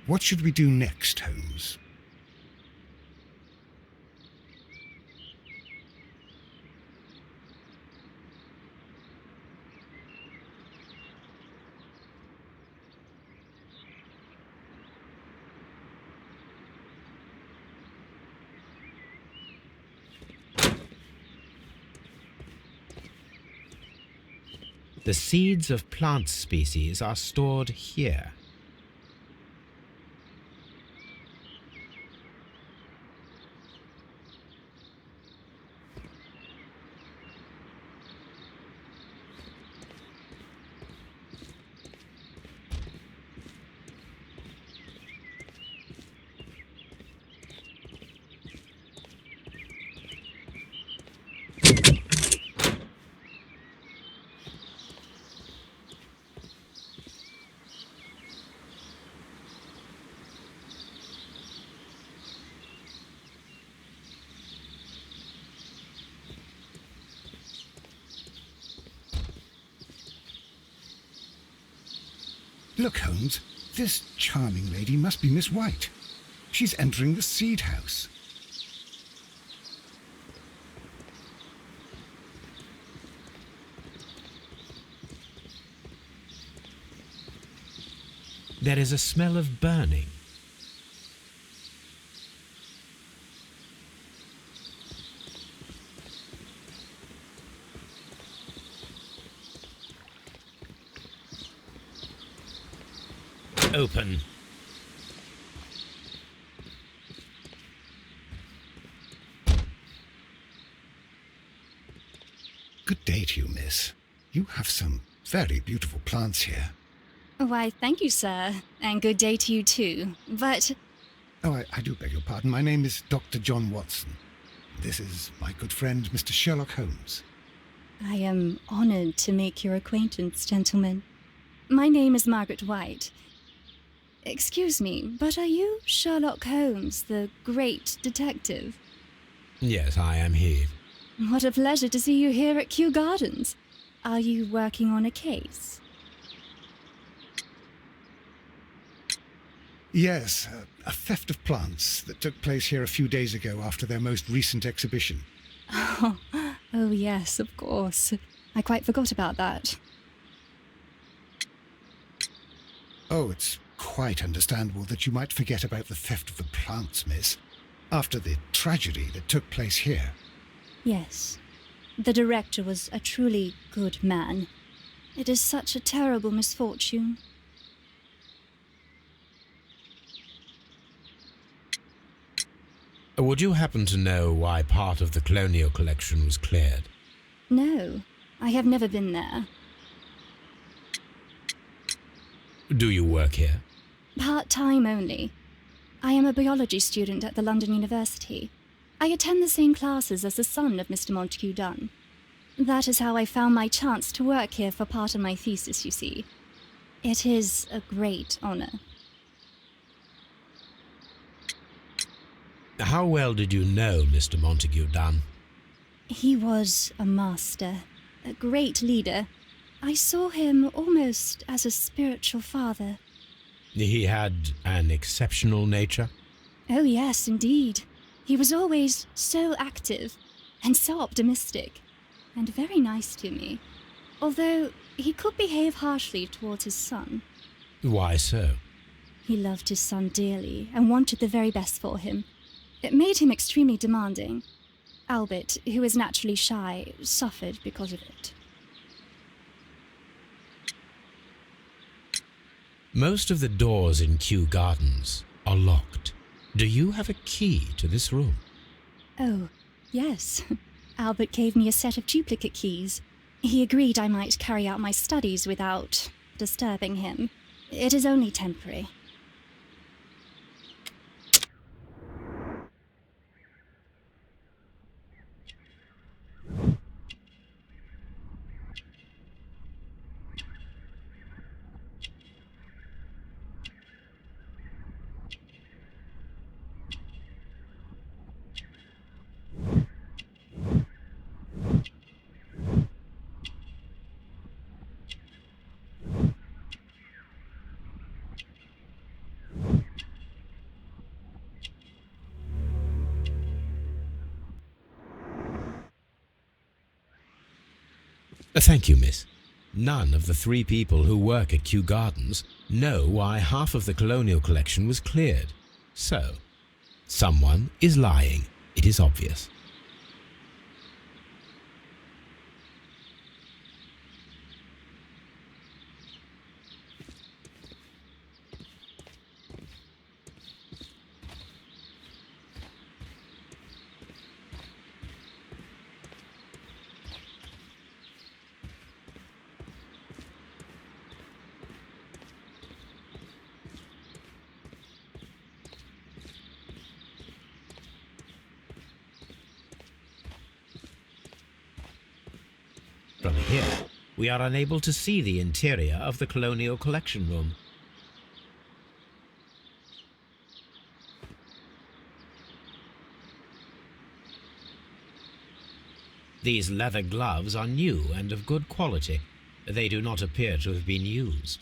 What should we do next, Holmes? The seeds of plant species are stored here. Look, Holmes, this charming lady must be Miss White. She's entering the seed house. There is a smell of burning. Open. Good day to you, miss. You have some very beautiful plants here. Why, thank you, sir, and good day to you too. But... Oh, I do beg your pardon. My name is Dr. John Watson. This is my good friend, Mr. Sherlock Holmes. I am honored to make your acquaintance, gentlemen. My name is Margaret White. Excuse me, but are you Sherlock Holmes, the great detective? Yes, I am he. What a pleasure to see you here at Kew Gardens. Are you working on a case? Yes, a theft of plants that took place here a few days ago after their most recent exhibition. Oh, yes, of course. I quite forgot about that. Oh, it's quite understandable that you might forget about the theft of the plants, miss, after the tragedy that took place here. Yes. The director was a truly good man. It is such a terrible misfortune. Would you happen to know why part of the colonial collection was cleared? No, I have never been there. Do you work here? Part-time only. I am a biology student at the London University. I attend the same classes as the son of Mr. Montague Dunn. That is how I found my chance to work here for part of my thesis, you see. It is a great honor. How well did you know Mr. Montague Dunn? He was a master, a great leader. I saw him almost as a spiritual father. He had an exceptional nature? Oh yes, indeed. He was always so active and so optimistic, and very nice to me, although he could behave harshly towards his son. Why so? He loved his son dearly and wanted the very best for him. It made him extremely demanding. Albert, who is naturally shy, suffered because of it. Most of the doors in Kew Gardens are locked. Do you have a key to this room? Oh, yes. Albert gave me a set of duplicate keys. He agreed I might carry out my studies without disturbing him. It is only temporary. Thank you, miss. None of the 3 people who work at Kew Gardens know why half of the colonial collection was cleared. So, someone is lying. It is obvious. From here, we are unable to see the interior of the colonial collection room. These leather gloves are new and of good quality. They do not appear to have been used.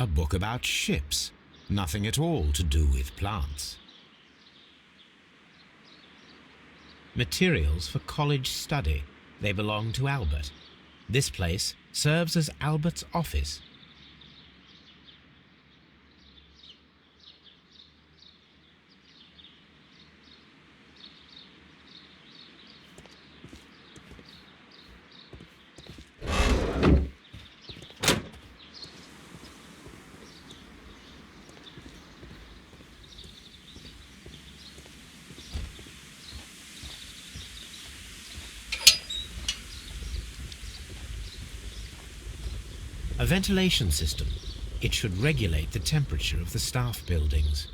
A book about ships. Nothing at all to do with plants. Materials for college study. They belong to Albert. This place serves as Albert's office. A ventilation system. It should regulate the temperature of the staff buildings.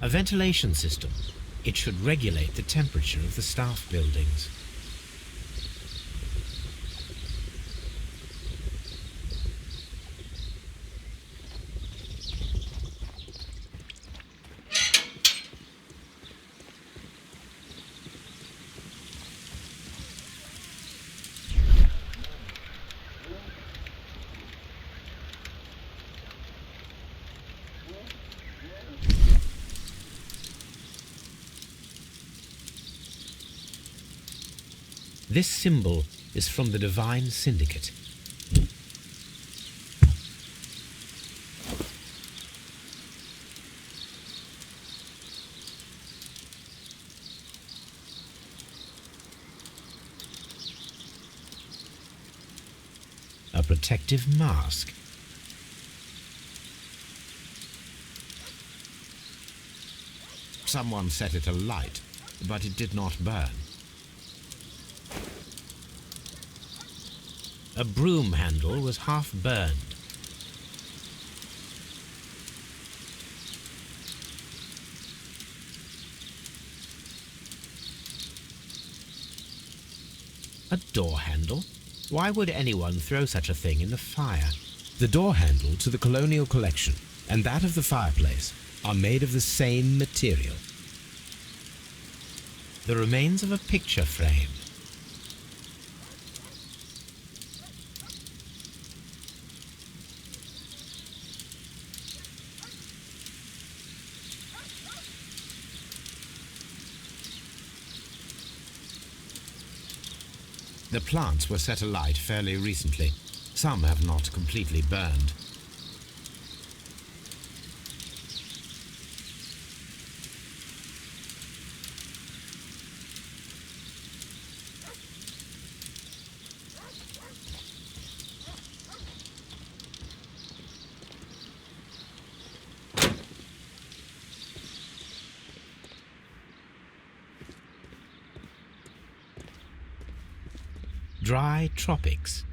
A ventilation system. It should regulate the temperature of the staff buildings. This symbol is from the divine syndicate. A protective mask. Someone set it alight, but it did not burn. A broom handle was half burned. A door handle? Why would anyone throw such a thing in the fire? The door handle to the colonial collection and that of the fireplace are made of the same material. The remains of a picture frame. The plants were set alight fairly recently. Some have not completely burned. Dry tropics.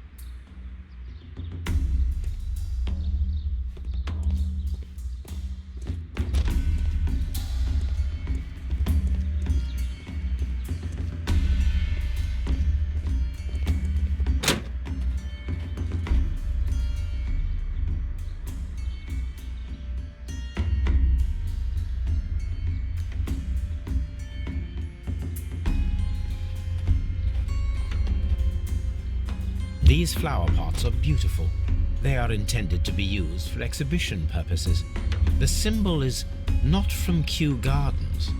These flower pots are beautiful. They are intended to be used for exhibition purposes. The symbol is not from Kew Gardens.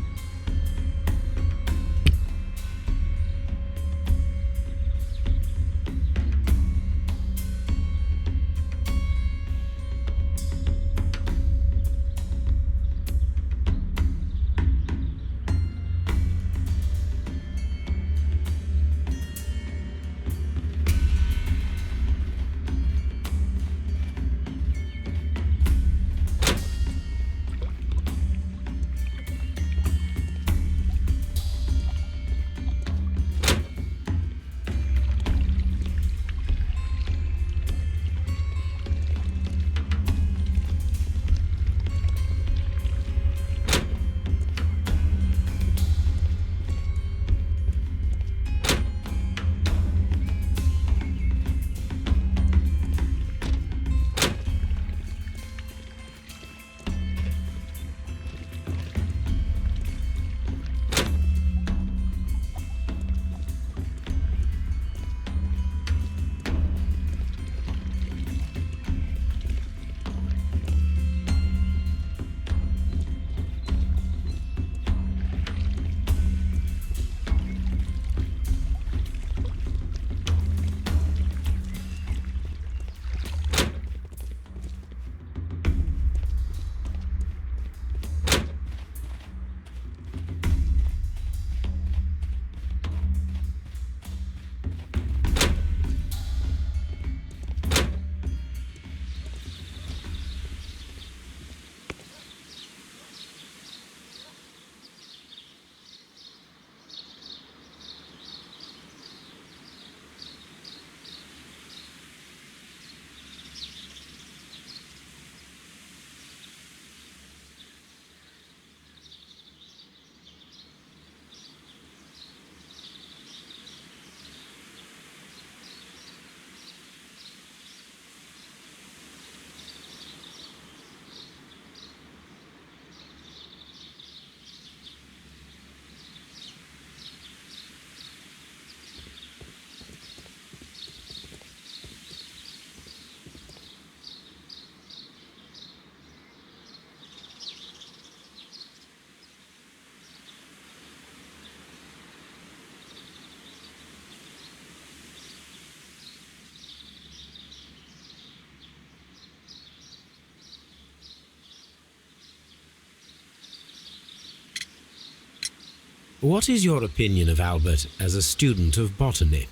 What is your opinion of Albert as a student of botany?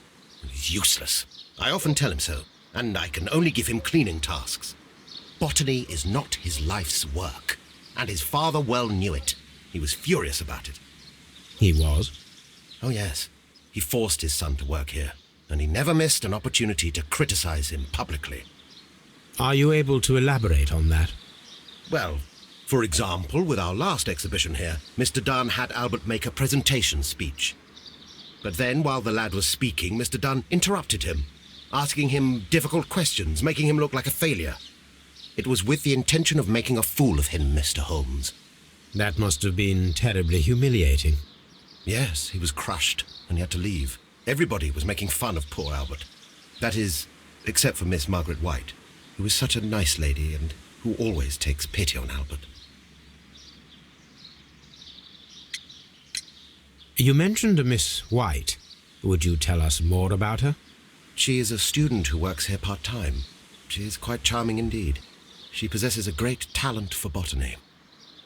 He's useless. I often tell him so, and I can only give him cleaning tasks. Botany is not his life's work, and his father well knew it. He was furious about it. He was? Oh, yes. He forced his son to work here, and he never missed an opportunity to criticize him publicly. Are you able to elaborate on that? Well, for example, with our last exhibition here, Mr. Dunn had Albert make a presentation speech. But then, while the lad was speaking, Mr. Dunn interrupted him, asking him difficult questions, making him look like a failure. It was with the intention of making a fool of him, Mr. Holmes. That must have been terribly humiliating. Yes, he was crushed, and he had to leave. Everybody was making fun of poor Albert. That is, except for Miss Margaret White, who was such a nice lady and who always takes pity on Albert. You mentioned a Miss White. Would you tell us more about her? She is a student who works here part-time. She is quite charming indeed. She possesses a great talent for botany.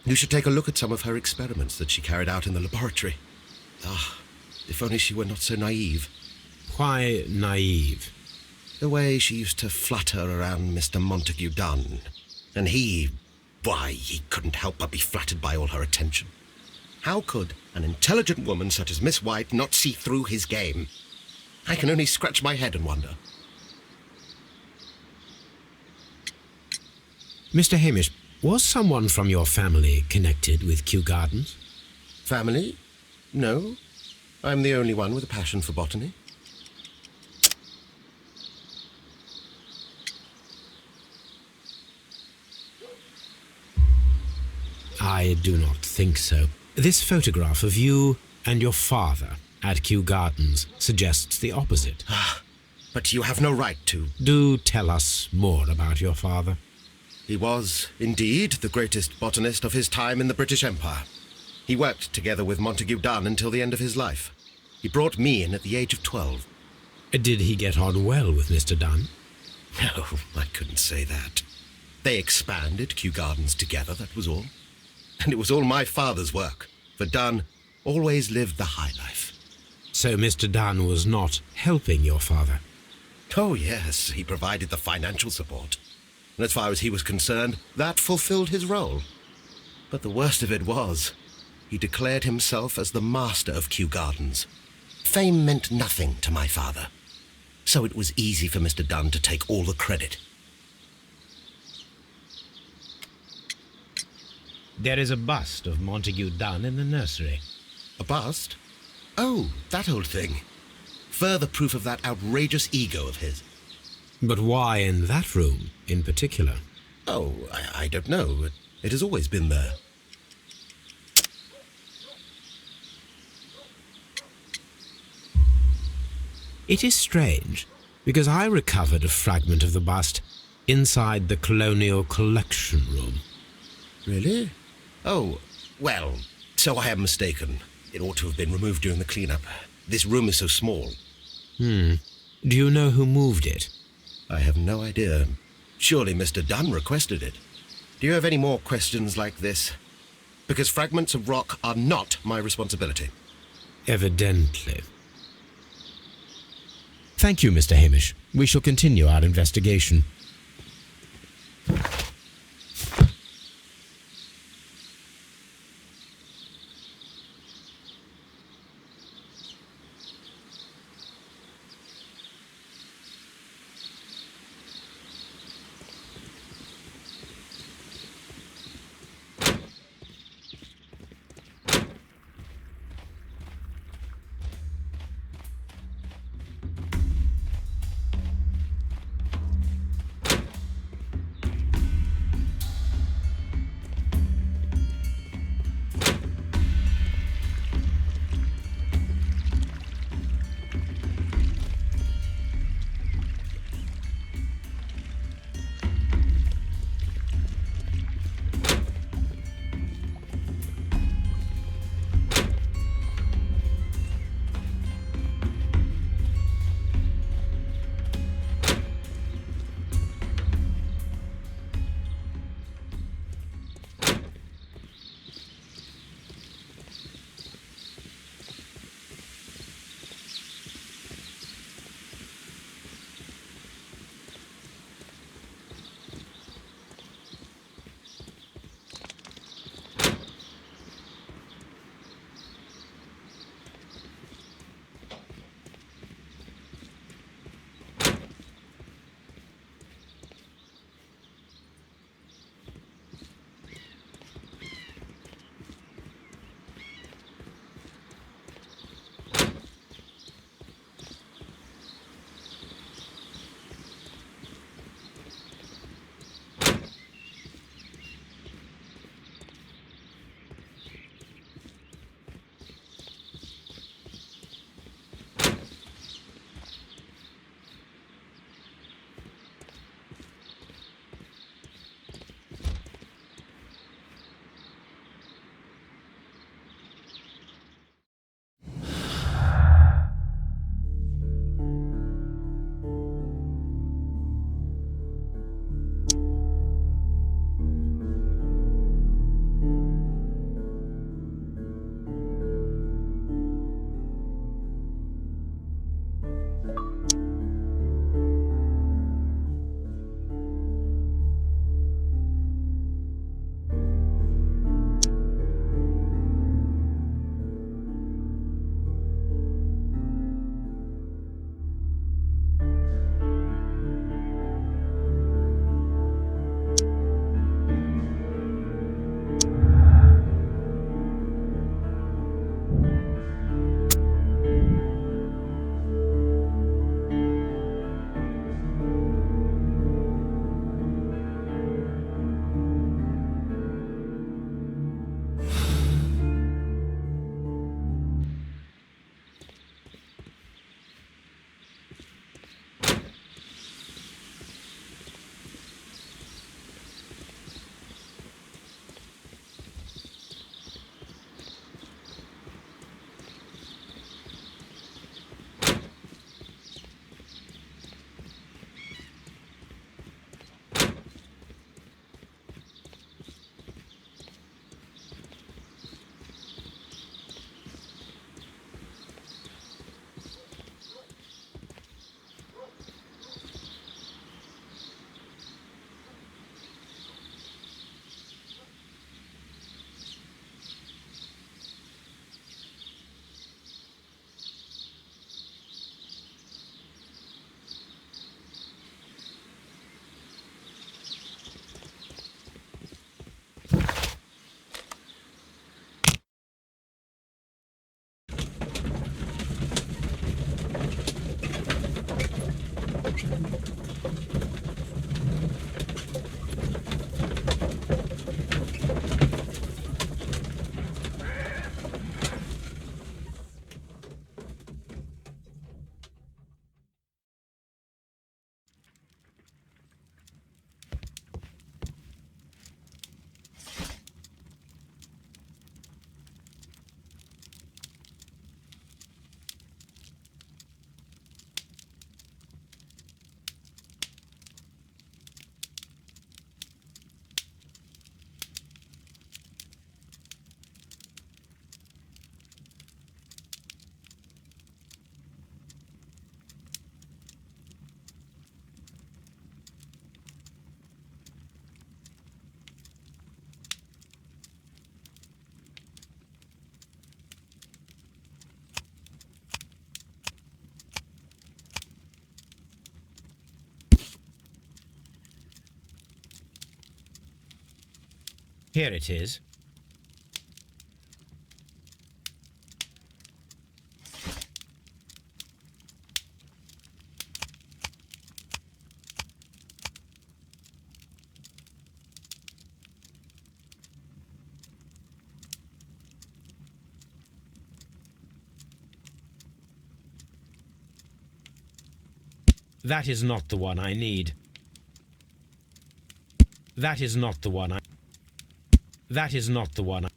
You should take a look at some of her experiments that she carried out in the laboratory. Ah, if only she were not so naive. Why naive? The way she used to flutter around Mr. Montague Dunn. And he couldn't help but be flattered by all her attention. How could an intelligent woman such as Miss White not see through his game? I can only scratch my head and wonder. Mr. Hamish, was someone from your family connected with Kew Gardens? Family? No. I'm the only one with a passion for botany. I do not think so. This photograph of you and your father at Kew Gardens suggests the opposite. But you have no right to. Do tell us more about your father. He was, indeed, the greatest botanist of his time in the British Empire. He worked together with Montague Dunn until the end of his life. He brought me in at the age of 12. Did he get on well with Mr. Dunn? No, I couldn't say that. They expanded Kew Gardens together, that was all. And it was all my father's work, for Dunn always lived the high life. So Mr. Dunn was not helping your father? Oh, yes, he provided the financial support. And as far as he was concerned, that fulfilled his role. But the worst of it was, he declared himself as the master of Kew Gardens. Fame meant nothing to my father, so it was easy for Mr. Dunn to take all the credit. There is a bust of Montague Dunn in the nursery. A bust? Oh, that old thing. Further proof of that outrageous ego of his. But why in that room in particular? Oh, I don't know. It has always been there. It is strange, because I recovered a fragment of the bust inside the Colonial Collection Room. Really? Oh, well, so I am mistaken. It ought to have been removed during the clean-up. This room is so small. Do you know who moved it? I have no idea. Surely Mr. Dunn requested it. Do you have any more questions like this? Because fragments of rock are not my responsibility. Evidently. Thank you, Mr. Hamish. We shall continue our investigation. Here it is. That is not the one I need. That is not the one I... That is not the one I...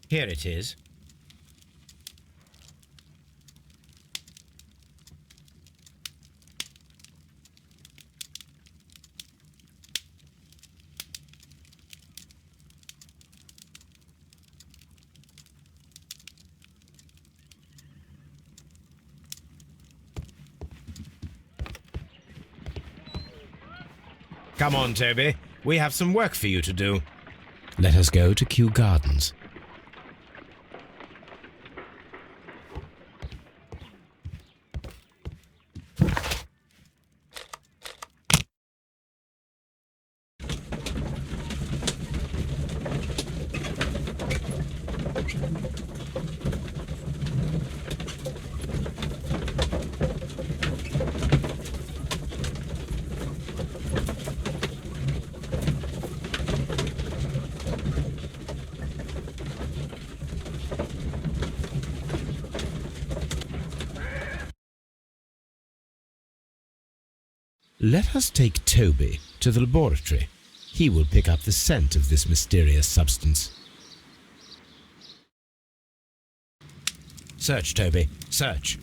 Here it is. Come on, Toby. We have some work for you to do. Let us go to Kew Gardens. Let us take Toby to the laboratory. He will pick up the scent of this mysterious substance. Search, Toby. Search.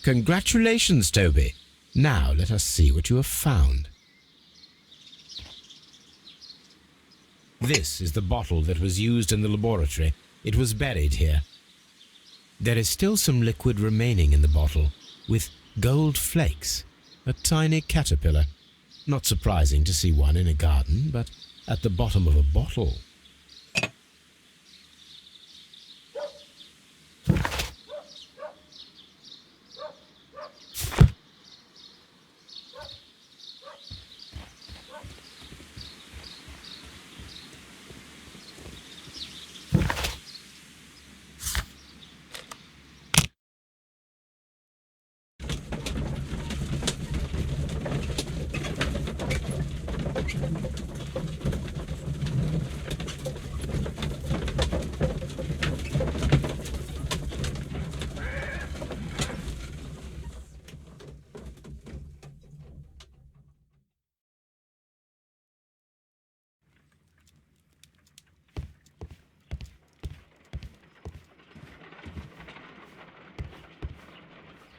Congratulations, Toby. Now let us see what you have found. This is the bottle that was used in the laboratory. It was buried here. There is still some liquid remaining in the bottle, with gold flakes, a tiny caterpillar. Not surprising to see one in a garden, but at the bottom of a bottle.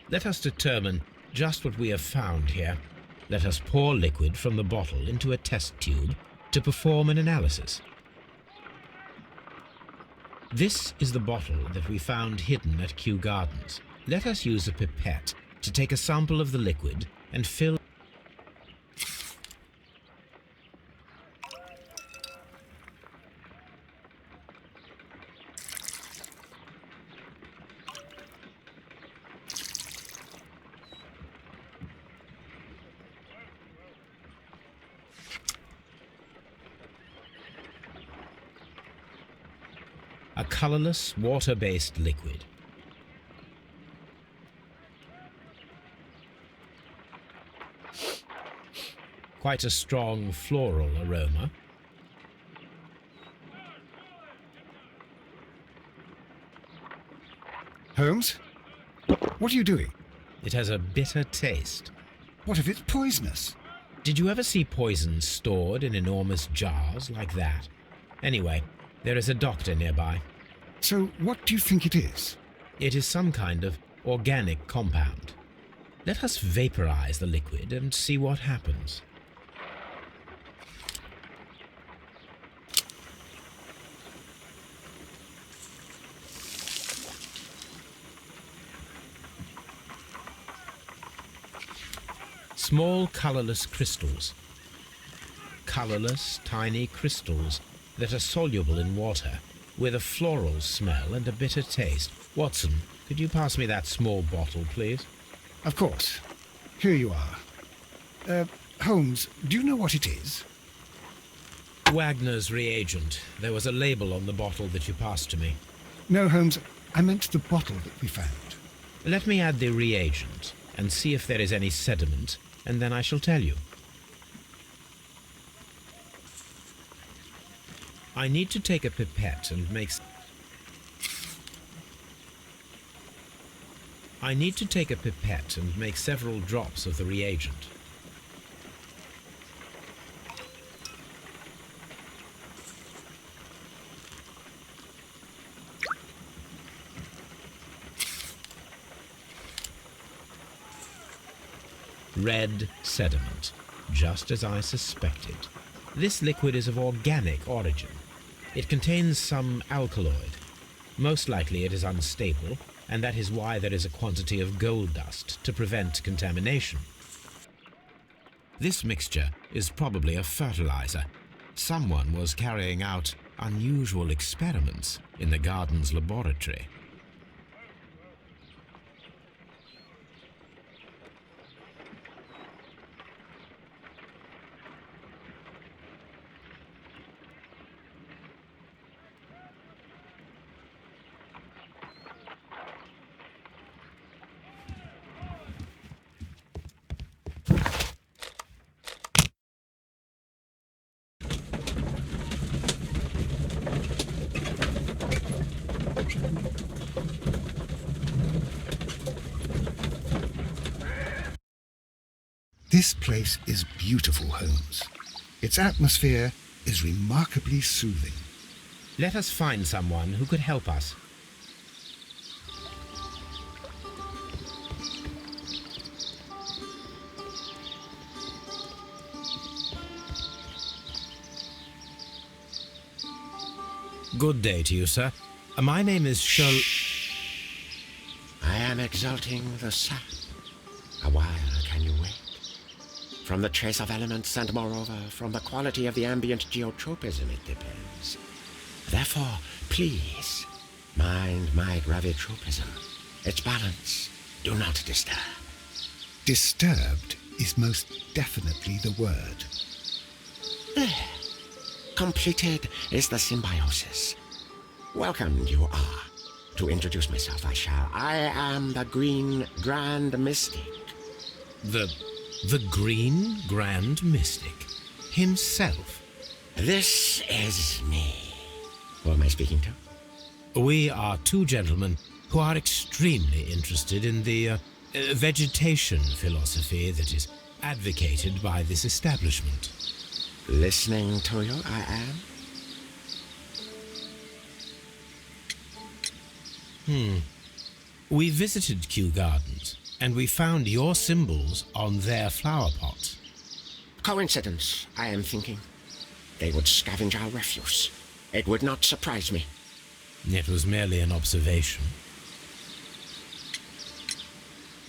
Let us determine just what we have found here. Let us pour liquid from the bottle into a test tube to perform an analysis. This is the bottle that we found hidden at Kew Gardens. Let us use a pipette to take a sample of the liquid and fill a colorless, water-based liquid. Quite a strong floral aroma. Holmes? What are you doing? It has a bitter taste. What if it's poisonous? Did you ever see poison stored in enormous jars like that? Anyway, there is a doctor nearby. So what do you think it is? It is some kind of organic compound. Let us vaporize the liquid and see what happens. Small colorless crystals. Colorless, tiny crystals that are soluble in water, with a floral smell and a bitter taste. Watson, could you pass me that small bottle, please? Of course. Here you are. Holmes, do you know what it is? Wagner's reagent. There was a label on the bottle that you passed to me. No, Holmes, I meant the bottle that we found. Let me add the reagent and see if there is any sediment, and then I shall tell you. I need to take a pipette and make several drops of the reagent. Red sediment, just as I suspected. This liquid is of organic origin. It contains some alkaloid. Most likely it is unstable, and that is why there is a quantity of gold dust to prevent contamination. This mixture is probably a fertilizer. Someone was carrying out unusual experiments in the garden's laboratory. This place is beautiful, Holmes. Its atmosphere is remarkably soothing. Let us find someone who could help us. Good day to you, sir. My name is Sherlock. I am exalting the sap. A while can you wait? From the trace of elements and, moreover, from the quality of the ambient geotropism it depends. Therefore, please, mind my gravitropism. Its balance. Do not disturb. Disturbed is most definitely the word. There. Completed is the symbiosis. Welcomed you are. To introduce myself, I am the Green Grand Mystic. The Green Grand Mystic himself. This is me. Who am I speaking to? We are two gentlemen who are extremely interested in the vegetation philosophy that is advocated by this establishment. Listening to you, I am. We visited Kew Gardens, and we found your symbols on their flower pots. Coincidence, I am thinking. They would scavenge our refuse. It would not surprise me. It was merely an observation.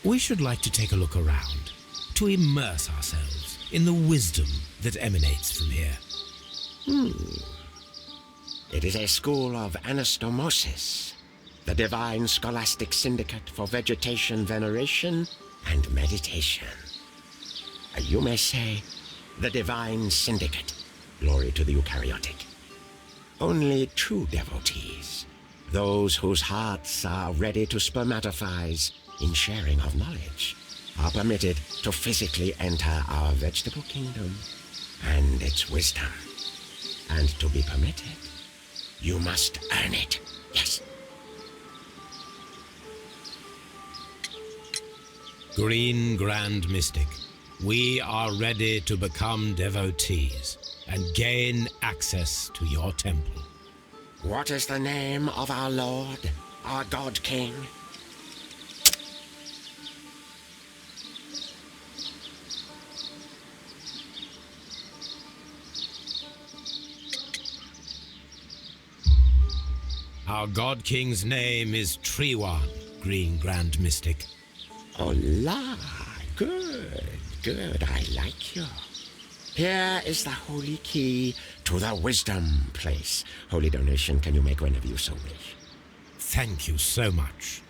We should like to take a look around, to immerse ourselves in the wisdom that emanates from here. It is a school of anastomosis, the divine scholastic syndicate for vegetation veneration and meditation. You may say, the divine syndicate, glory to the eukaryotic. Only true devotees, those whose hearts are ready to spermatophize in sharing of knowledge, are permitted to physically enter our vegetable kingdom and its wisdom. And to be permitted, you must earn it. Yes. Green Grand Mystic. We are ready to become devotees and gain access to your temple. What is the name of our Lord, our God King? Our God King's name is Triwan, Green Grand Mystic. Oh la, good, good, I like you. Here is the holy key to the wisdom place. Holy donation can you make whenever you so wish. Thank you so much.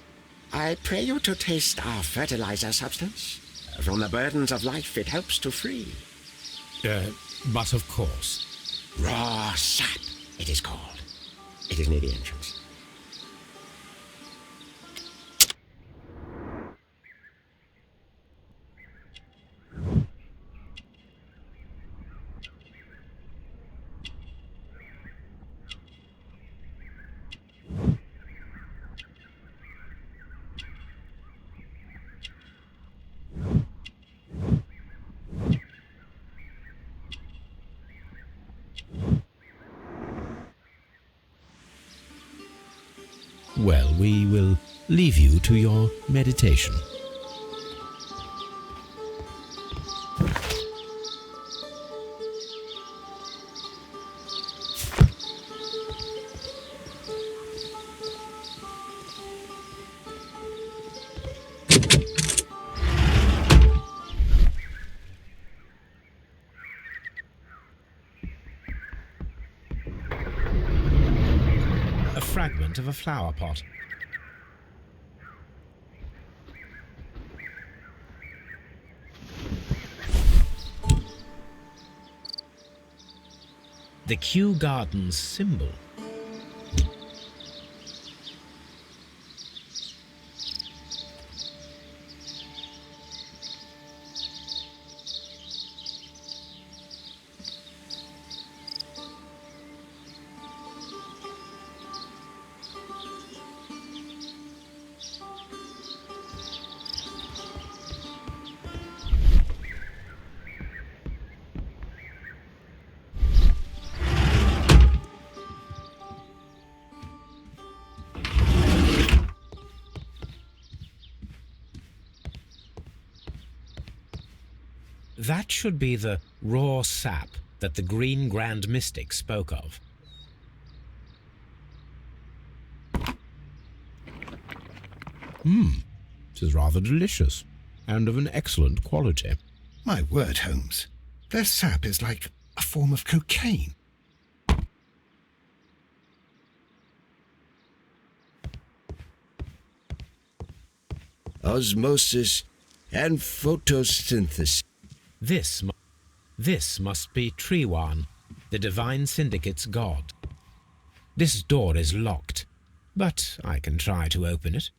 I pray you to taste our fertilizer substance. From the burdens of life it helps to free. But of course. Raw sap, it is called. It is near the entrance. Well, we will leave you to your meditation. A fragment of a flower pot. The Kew Gardens symbol. That should be the raw sap that the Green Grand Mystic spoke of. It is rather delicious, and of an excellent quality. My word, Holmes. Their sap is like a form of cocaine. Osmosis and photosynthesis. This must be Triwan, the Divine Syndicate's god. This door is locked, but I can try to open it.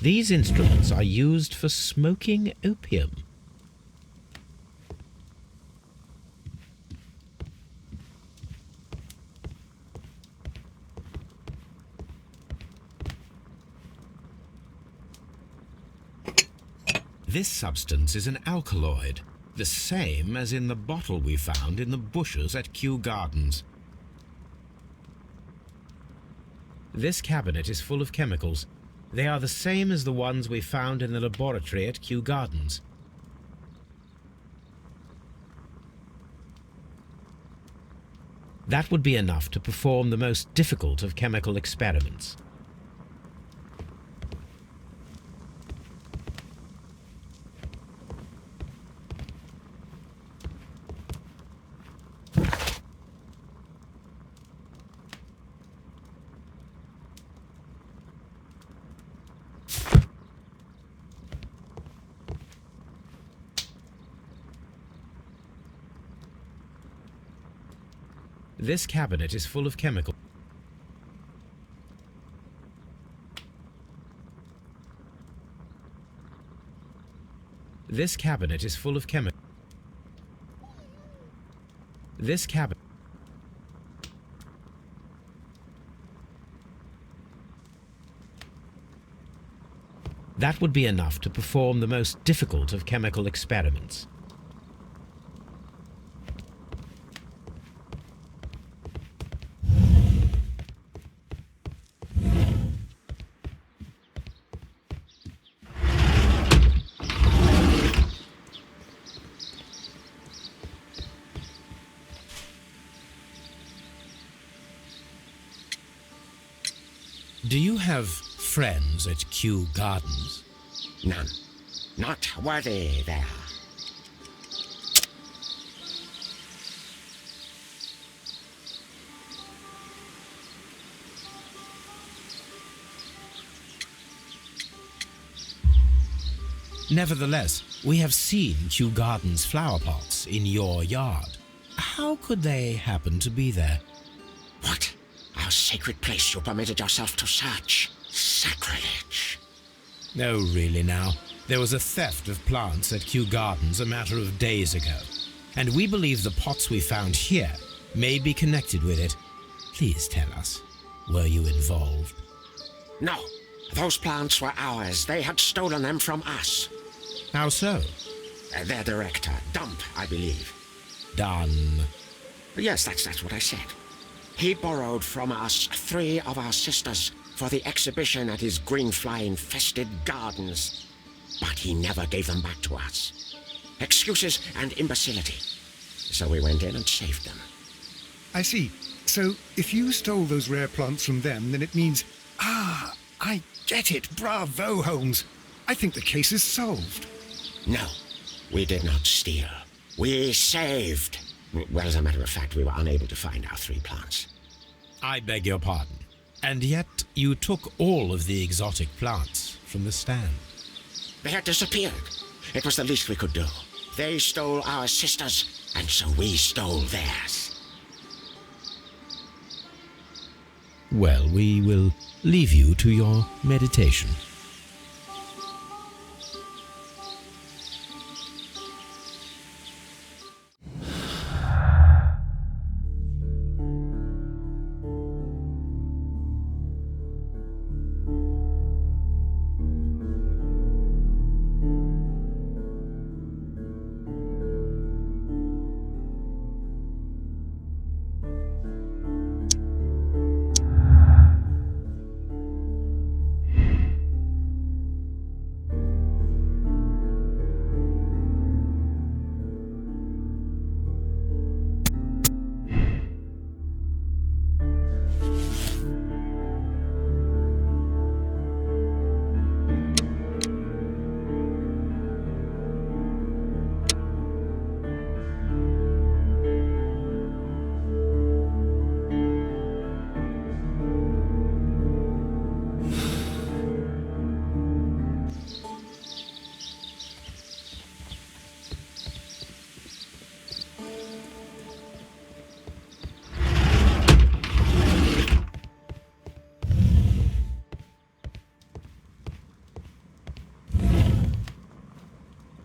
These instruments are used for smoking opium. This substance is an alkaloid, the same as in the bottle we found in the bushes at Kew Gardens. This cabinet is full of chemicals. They are the same as the ones we found in the laboratory at Kew Gardens. That would be enough to perform the most difficult of chemical experiments. This cabinet is full of chemicals. This cabinet is full of chemicals. This cabinet. That would be enough to perform the most difficult of chemical experiments. Do you have friends at Kew Gardens? None. Not worthy there. Nevertheless, we have seen Kew Gardens flower pots in your yard. How could they happen to be there? What? Our sacred place you permitted yourself to search. Sacrilege. No, really now. There was a theft of plants at Kew Gardens a matter of days ago, and we believe the pots we found here may be connected with it. Please tell us, were you involved? No. Those plants were ours. They had stolen them from us. How so? Their director, Dump, I believe. Done. Yes, that's what I said. He borrowed from us 3 of our sisters for the exhibition at his green-fly-infested gardens. But he never gave them back to us. Excuses and imbecility. So we went in and saved them. I see. So, if you stole those rare plants from them, then it means... Ah, I get it. Bravo, Holmes. I think the case is solved. No, we did not steal. We saved. Well, as a matter of fact, we were unable to find our 3 plants. I beg your pardon. And yet you took all of the exotic plants from the stand. They had disappeared. It was the least we could do. They stole our sisters, and so we stole theirs. Well, we will leave you to your meditation.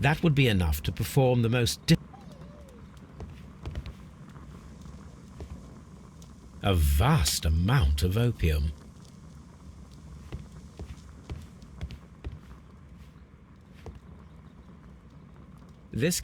That would be enough to perform the most a vast amount of opium. This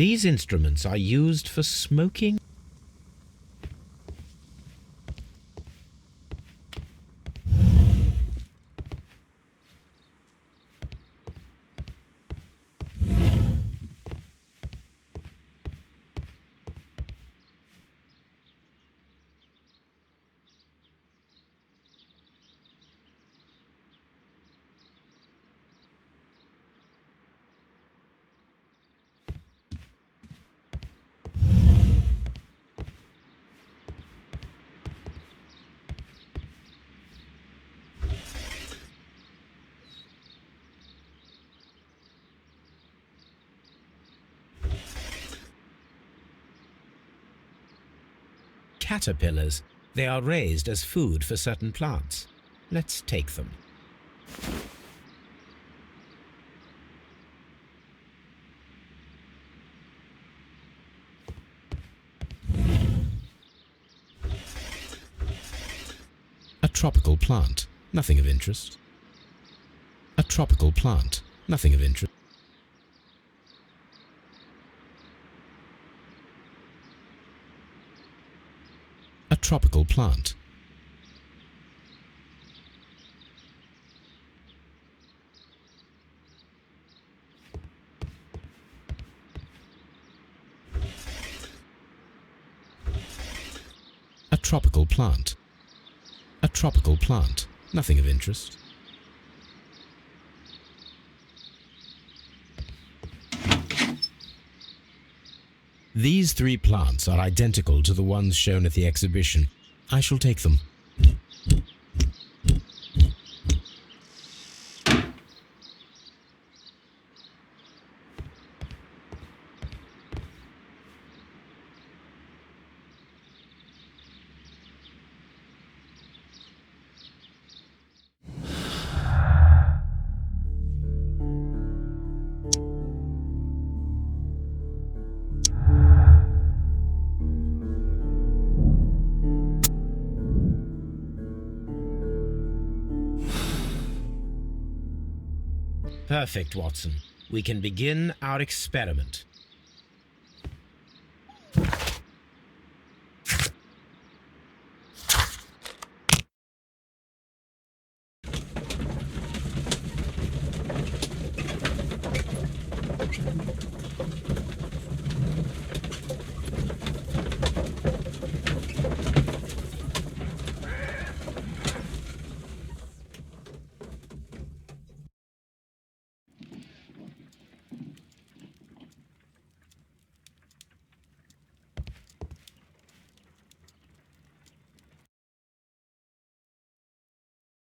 These instruments are used for smoking. Caterpillars. They are raised as food for certain plants. Let's take them. A tropical plant. Nothing of interest. A tropical plant. Nothing of interest. A tropical plant. A tropical plant. A tropical plant. Nothing of interest. These three plants are identical to the ones shown at the exhibition. I shall take them. Perfect, Watson. We can begin our experiment.